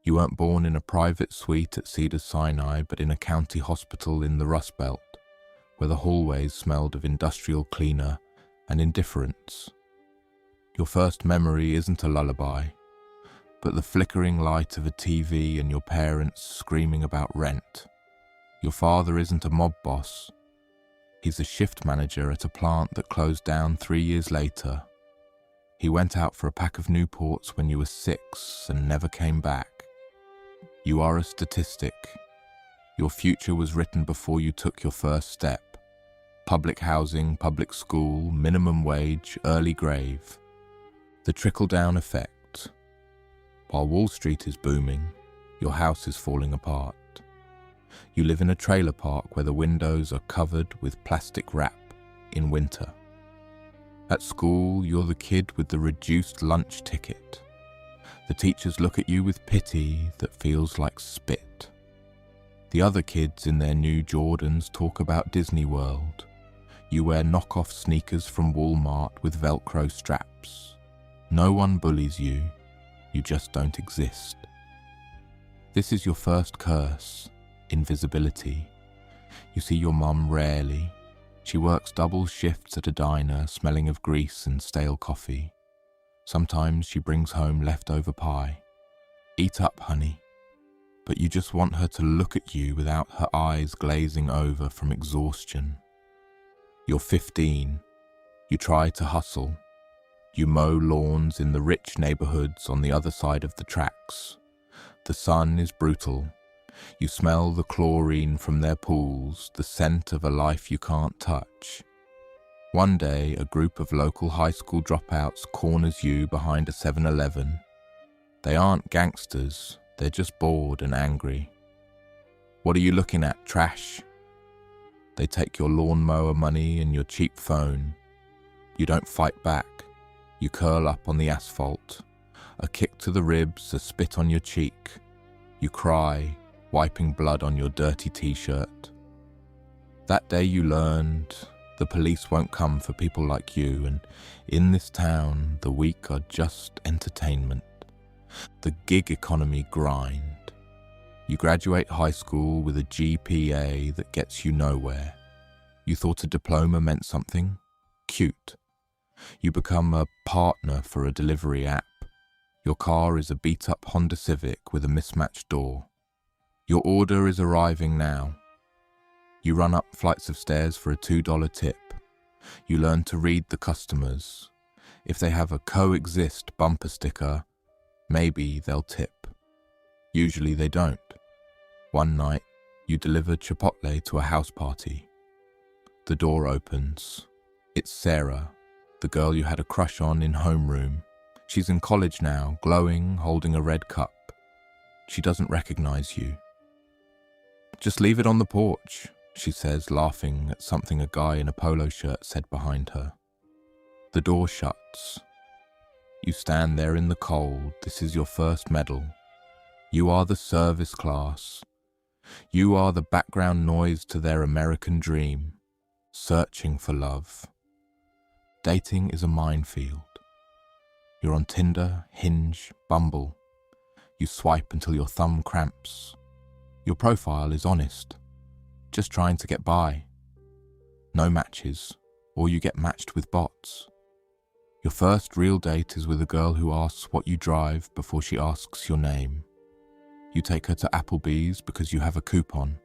You weren't born in a private suite at Cedars-Sinai, but in a county hospital in the Rust Belt, where the hallways smelled of industrial cleaner and indifference. Your first memory isn't a lullaby, but the flickering light of a TV and your parents screaming about rent. Your father isn't a mob boss. He's a shift manager at a plant that closed down 3 years later. He went out for a pack of Newports when you were 6 and never came back. You are a statistic. Your future was written before you took your first step. Public housing, public school, minimum wage, early grave. The trickle-down effect. While Wall Street is booming, your house is falling apart. You live in a trailer park where the windows are covered with plastic wrap in winter. At school, you're the kid with the reduced lunch ticket. The teachers look at you with pity that feels like spit. The other kids in their new Jordans talk about Disney World. You wear knockoff sneakers from Walmart with Velcro straps. No one bullies you. You just don't exist. This is your first curse, invisibility. You see your mum rarely. She works double shifts at a diner, smelling of grease and stale coffee. Sometimes she brings home leftover pie. Eat up, honey. But you just want her to look at you without her eyes glazing over from exhaustion. You're 15. You try to hustle. You mow lawns in the rich neighborhoods on the other side of the tracks. The sun is brutal. You smell the chlorine from their pools, the scent of a life you can't touch. One day, a group of local high school dropouts corners you behind a 7-Eleven. They aren't gangsters, they're just bored and angry. What are you looking at, trash? They take your lawnmower money and your cheap phone. You don't fight back. You curl up on the asphalt. A kick to the ribs, a spit on your cheek. You cry, wiping blood on your dirty t-shirt. That day you learned the police won't come for people like you, and in this town, the weak are just entertainment. The gig economy grind. You graduate high school with a GPA that gets you nowhere. You thought a diploma meant something? Cute. You become a partner for a delivery app. Your car is a beat-up Honda Civic with a mismatched door. Your order is arriving now. You run up flights of stairs for a $2 tip. You learn to read the customers. If they have a coexist bumper sticker, maybe they'll tip. Usually they don't. One night, you deliver Chipotle to a house party. The door opens. It's Sarah, the girl you had a crush on in homeroom. She's in college now, glowing, holding a red cup. She doesn't recognize you. Just leave it on the porch, she says, laughing at something a guy in a polo shirt said behind her. The door shuts. You stand there in the cold. This is your first medal. You are the service class. You are the background noise to their American dream, searching for love. Dating is a minefield. You're on Tinder, Hinge, Bumble. You swipe until your thumb cramps. Your profile is honest, just trying to get by. No matches, or you get matched with bots. Your first real date is with a girl who asks what you drive before she asks your name. You take her to Applebee's because you have a coupon.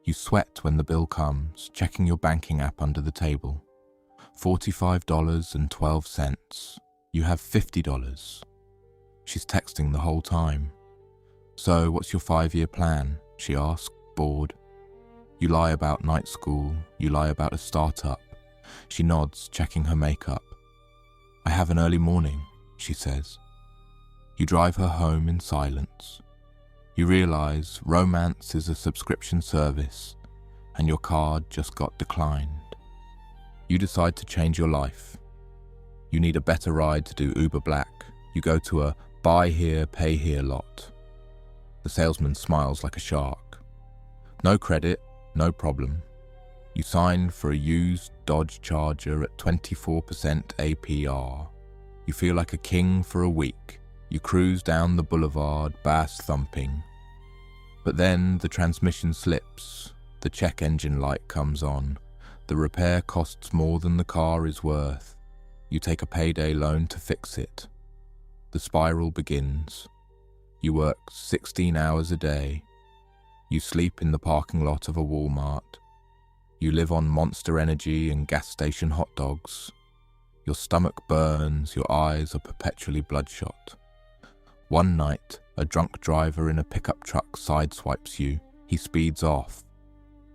You sweat when the bill comes, checking your banking app under the table. $45.12. You have $50. She's texting the whole time. So, what's your 5-year plan? She asks, bored. You lie about night school. You lie about a startup. She nods, checking her makeup. I have an early morning, she says. You drive her home in silence. You realize romance is a subscription service, and your card just got declined. You decide to change your life. You need a better ride to do Uber Black. You go to a buy here, pay here lot. The salesman smiles like a shark. No credit, no problem. You sign for a used Dodge Charger at 24% APR. You feel like a king for a week. You cruise down the boulevard, bass thumping. But then the transmission slips, the check engine light comes on, the repair costs more than the car is worth. You take a payday loan to fix it. The spiral begins. You work 16 hours a day. You sleep in the parking lot of a Walmart. You live on Monster Energy and gas station hot dogs. Your stomach burns, your eyes are perpetually bloodshot. One night, a drunk driver in a pickup truck sideswipes you. He speeds off.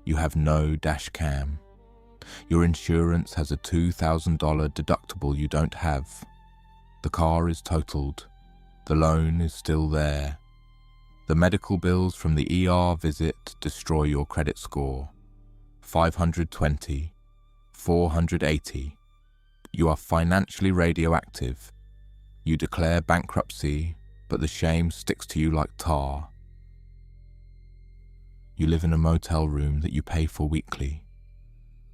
You have no dash cam. Your insurance has a $2,000 deductible you don't have. The car is totaled. The loan is still there. The medical bills from the ER visit destroy your credit score. 520, 480. You are financially radioactive. You declare bankruptcy, but the shame sticks to you like tar. You live in a motel room that you pay for weekly.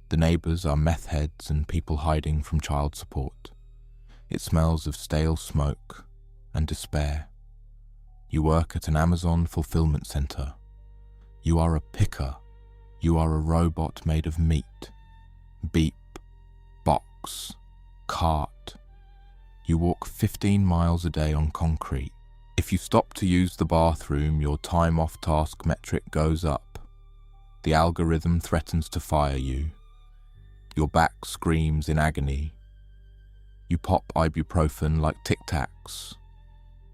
The neighbours are meth heads and people hiding from child support. It smells of stale smoke and despair. You work at an Amazon fulfillment centre. You are a picker. You are a robot made of meat. Beep, box, cart. You walk 15 miles a day on concrete. If you stop to use the bathroom, your time off task metric goes up. The algorithm threatens to fire you. Your back screams in agony. You pop ibuprofen like Tic Tacs.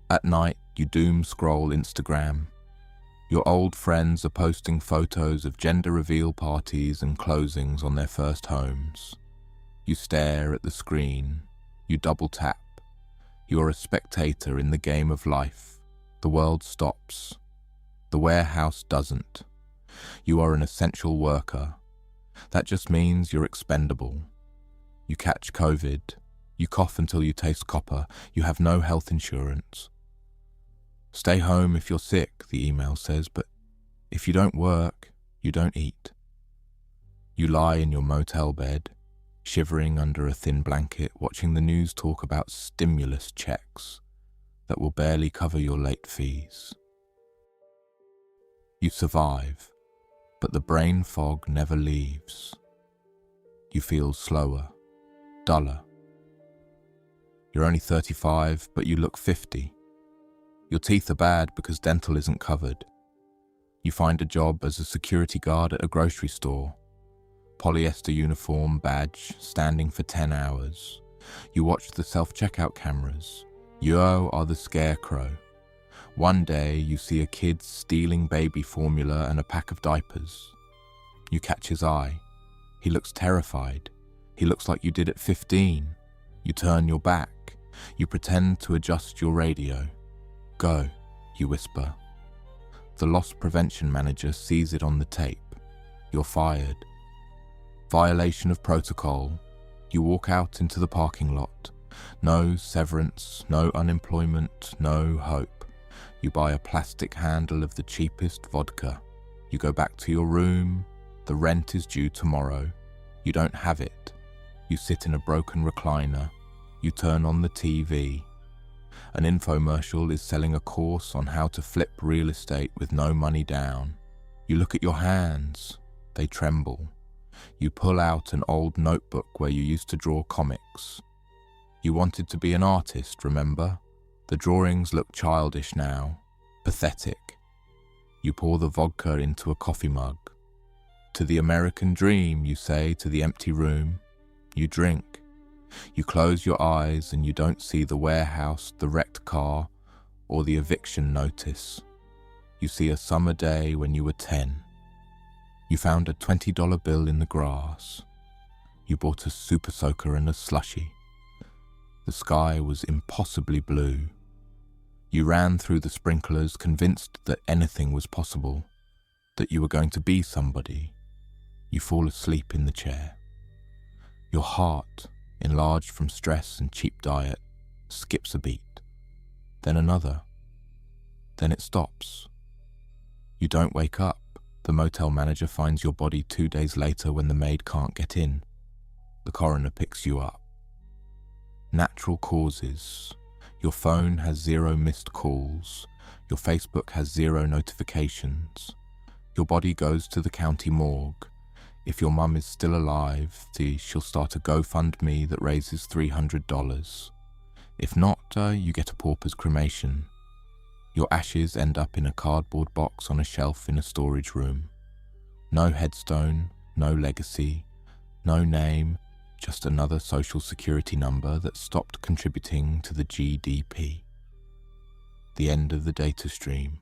At night, you doom scroll Instagram. Your old friends are posting photos of gender reveal parties and closings on their first homes. You stare at the screen. You double tap. You are a spectator in the game of life. The world stops. The warehouse doesn't. You are an essential worker. That just means you're expendable. You catch COVID. You cough until you taste copper. You have no health insurance. Stay home if you're sick, the email says, but if you don't work, you don't eat. You lie in your motel bed, shivering under a thin blanket, watching the news talk about stimulus checks that will barely cover your late fees. You survive, but the brain fog never leaves. You feel slower, duller. You're only 35, but you look 50. Your teeth are bad because dental isn't covered. You find a job as a security guard at a grocery store. Polyester uniform, badge, standing for 10 hours. You watch the self-checkout cameras. You are the scarecrow. One day you see a kid stealing baby formula and a pack of diapers. You catch his eye. He looks terrified. He looks like you did at 15. You turn your back. You pretend to adjust your radio. Go, you whisper. The loss prevention manager sees it on the tape. You're fired. Violation of protocol. You walk out into the parking lot. No severance, no unemployment, no hope. You buy a plastic handle of the cheapest vodka. You go back to your room. The rent is due tomorrow. You don't have it. You sit in a broken recliner. You turn on the TV. An infomercial is selling a course on how to flip real estate with no money down. You look at your hands. They tremble. You pull out an old notebook where you used to draw comics. You wanted to be an artist, remember? The drawings look childish now, pathetic. You pour the vodka into a coffee mug. To the American dream, you say to the empty room. You drink. You close your eyes and you don't see the warehouse, the wrecked car, or the eviction notice. You see a summer day when you were 10. You found a $20 bill in the grass. You bought a super soaker and a slushie. The sky was impossibly blue. You ran through the sprinklers, convinced that anything was possible, that you were going to be somebody. You fall asleep in the chair. Your heart, enlarged from stress and cheap diet, skips a beat, then another. Then it stops. You don't wake up. The motel manager finds your body 2 days later when the maid can't get in. The coroner picks you up. Natural causes. Your phone has 0 missed calls. Your Facebook has 0 notifications. Your body goes to the county morgue. If your mum is still alive, she'll start a GoFundMe that raises $300. If not, you get a pauper's cremation. Your ashes end up in a cardboard box on a shelf in a storage room. No headstone, no legacy, no name, just another social security number that stopped contributing to the GDP. The end of the data stream.